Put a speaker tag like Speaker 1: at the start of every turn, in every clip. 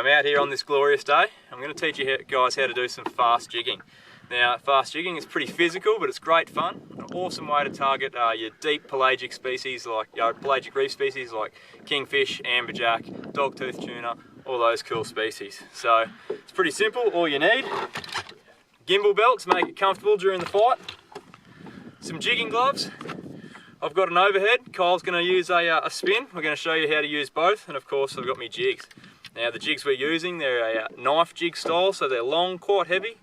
Speaker 1: I'm out here on this glorious day. I'm going to teach you guys how to do some fast jigging. Now, fast jigging is pretty physical, but it's great fun. An awesome way to target your deep pelagic species, like pelagic reef species like kingfish, amberjack, dogtooth tuna, all those cool species. So it's pretty simple. All you need: gimbal belt to make it comfortable during the fight, some jigging gloves. I've got an overhead. Kyle's going to use a spin. We're going to show you how to use both, and of course I've got my jigs. Now the jigs we're using, they're a knife jig style, so they're long, quite heavy,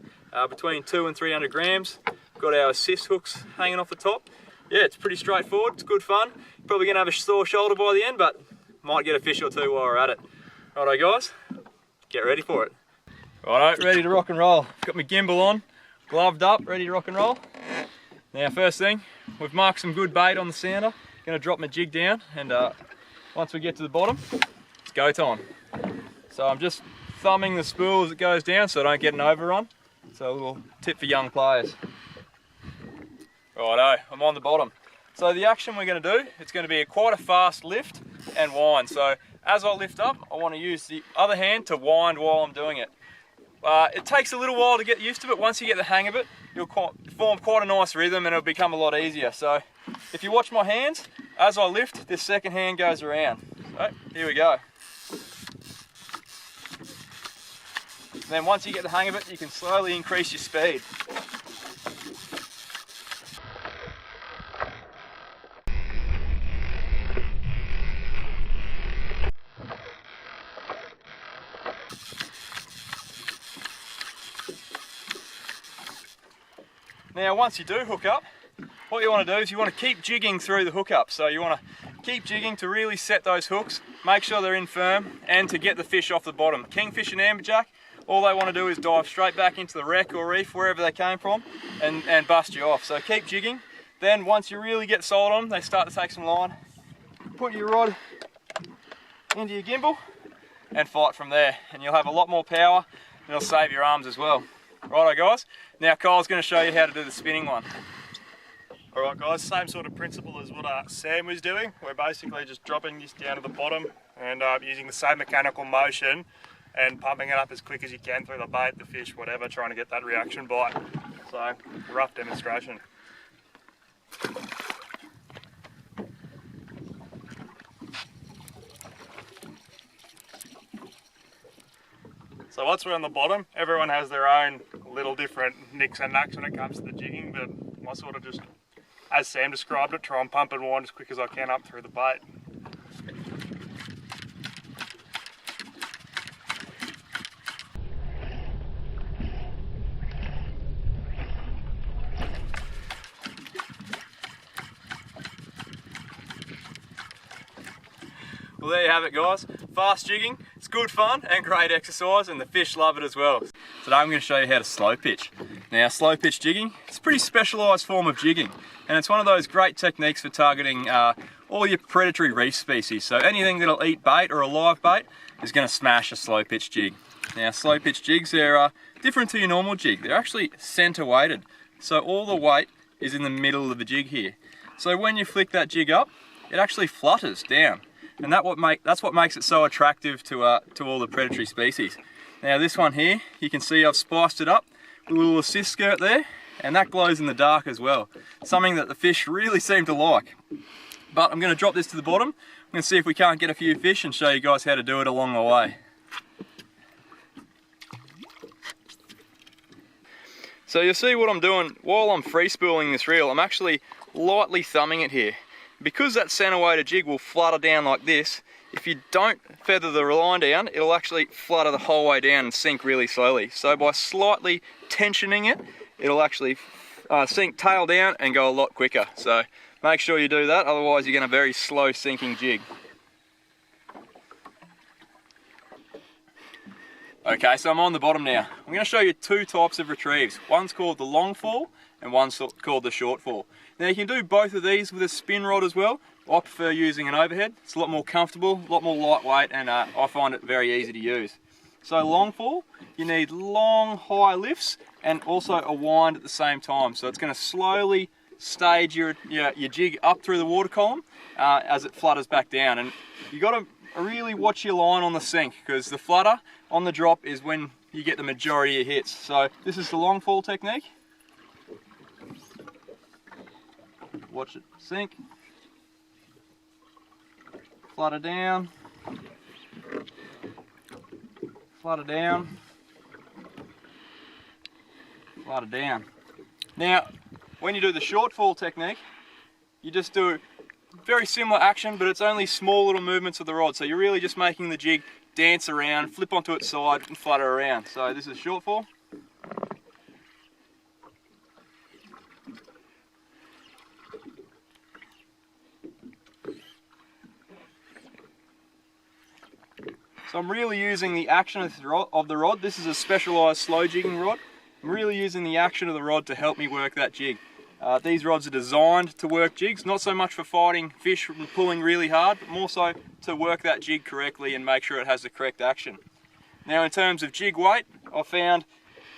Speaker 1: between 200 and 300 grams. Got our assist hooks hanging off the top. Yeah, it's pretty straightforward, it's good fun. Probably going to have a sore shoulder by the end, but might get a fish or two while we're at it. Righto guys, get ready for it. Righto, ready to rock and roll. Got my gimbal on, gloved up, ready to rock and roll. Now first thing, we've marked some good bait on the sounder. Going to drop my jig down, and once we get to the bottom, it's go time. So I'm just thumbing the spool as it goes down so I don't get an overrun. So a little tip for young players. Righto, I'm on the bottom. So the action we're going to do, it's going to be quite a fast lift and wind. So as I lift up, I want to use the other hand to wind while I'm doing it. It takes a little while to get used to it. Once you get the hang of it, you'll form quite a nice rhythm and it'll become a lot easier. So if you watch my hands, as I lift, this second hand goes around. So here we go. Then once you get the hang of it, you can slowly increase your speed. Now once you do hook up, what you want to do is you want to keep jigging through the hookup. So you want to keep jigging to really set those hooks, make sure they're in firm, and to get the fish off the bottom. Kingfish and amberjack, all they want to do is dive straight back into the wreck or reef, wherever they came from, and bust you off. So keep jigging. Then once you really get solid on them, they start to take some line. Put your rod into your gimbal and fight from there. And you'll have a lot more power and it'll save your arms as well. Righto guys, now Kyle's going to show you how to do the spinning one.
Speaker 2: Alright guys, same sort of principle as what Sam was doing. We're basically just dropping this down to the bottom and using the same mechanical motion and pumping it up as quick as you can through the bait, the fish, whatever, trying to get that reaction bite. So, rough demonstration. So once we're on the bottom, everyone has their own little different nicks and knacks when it comes to the jigging, but I sort of just, as Sam described it, try and pump and wind as quick as I can up through the bait.
Speaker 1: Well, there you have it guys, fast jigging, it's good fun and great exercise, and the fish love it as well. Today I'm going to show you how to slow pitch. Now slow pitch jigging, it's a pretty specialised form of jigging, and it's one of those great techniques for targeting all your predatory reef species. So anything that'll eat bait or a live bait is going to smash a slow pitch jig. Now slow pitch jigs, are different to your normal jig. They're actually centre weighted, so all the weight is in the middle of the jig here. So when you flick that jig up, it actually flutters down. And that's what makes it so attractive to all the predatory species. Now this one here, you can see I've spiced it up with a little assist skirt there, and that glows in the dark as well. Something that the fish really seem to like. But I'm going to drop this to the bottom. I'm going to see if we can't get a few fish and show you guys how to do it along the way. So you'll see what I'm doing while I'm free spooling this reel. I'm actually lightly thumbing it here. Because that centre weighted jig will flutter down like this, if you don't feather the line down, it'll actually flutter the whole way down and sink really slowly. So by slightly tensioning it, it'll actually sink tail down and go a lot quicker. So make sure you do that, otherwise you're going to have a very slow sinking jig. Okay, so I'm on the bottom now. I'm going to show you two types of retrieves. One's called the long fall and one's called the short fall. Now you can do both of these with a spin rod as well. I prefer using an overhead. It's a lot more comfortable, a lot more lightweight, and I find it very easy to use. So long fall, you need long high lifts and also a wind at the same time. So it's going to slowly stage your jig up through the water column as it flutters back down. And you got to really watch your line on the sink, because the flutter on the drop is when you get the majority of hits. So this is the long fall technique. Watch it sink. Flutter down. Flutter down. Flutter down. Now, when you do the short fall technique, you just do very similar action, but it's only small little movements of the rod. So you're really just making the jig dance around, flip onto its side, and flutter around. So this is short fall. So I'm really using the action of the rod. This is a specialised slow jigging rod. I'm really using the action of the rod to help me work that jig. These rods are designed to work jigs, not so much for fighting fish and pulling really hard, but more so to work that jig correctly and make sure it has the correct action. Now in terms of jig weight, I found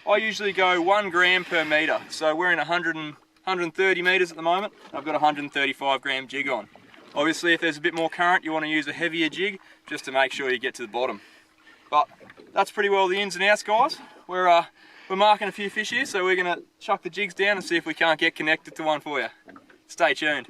Speaker 1: I usually go 1 gram per metre. So we're in 130 metres at the moment. I've got a 135 gram jig on. Obviously if there's a bit more current, you want to use a heavier jig just to make sure you get to the bottom. But that's pretty well the ins and outs, guys. We're marking a few fish here, so we're going to chuck the jigs down and see if we can't get connected to one for you. Stay tuned.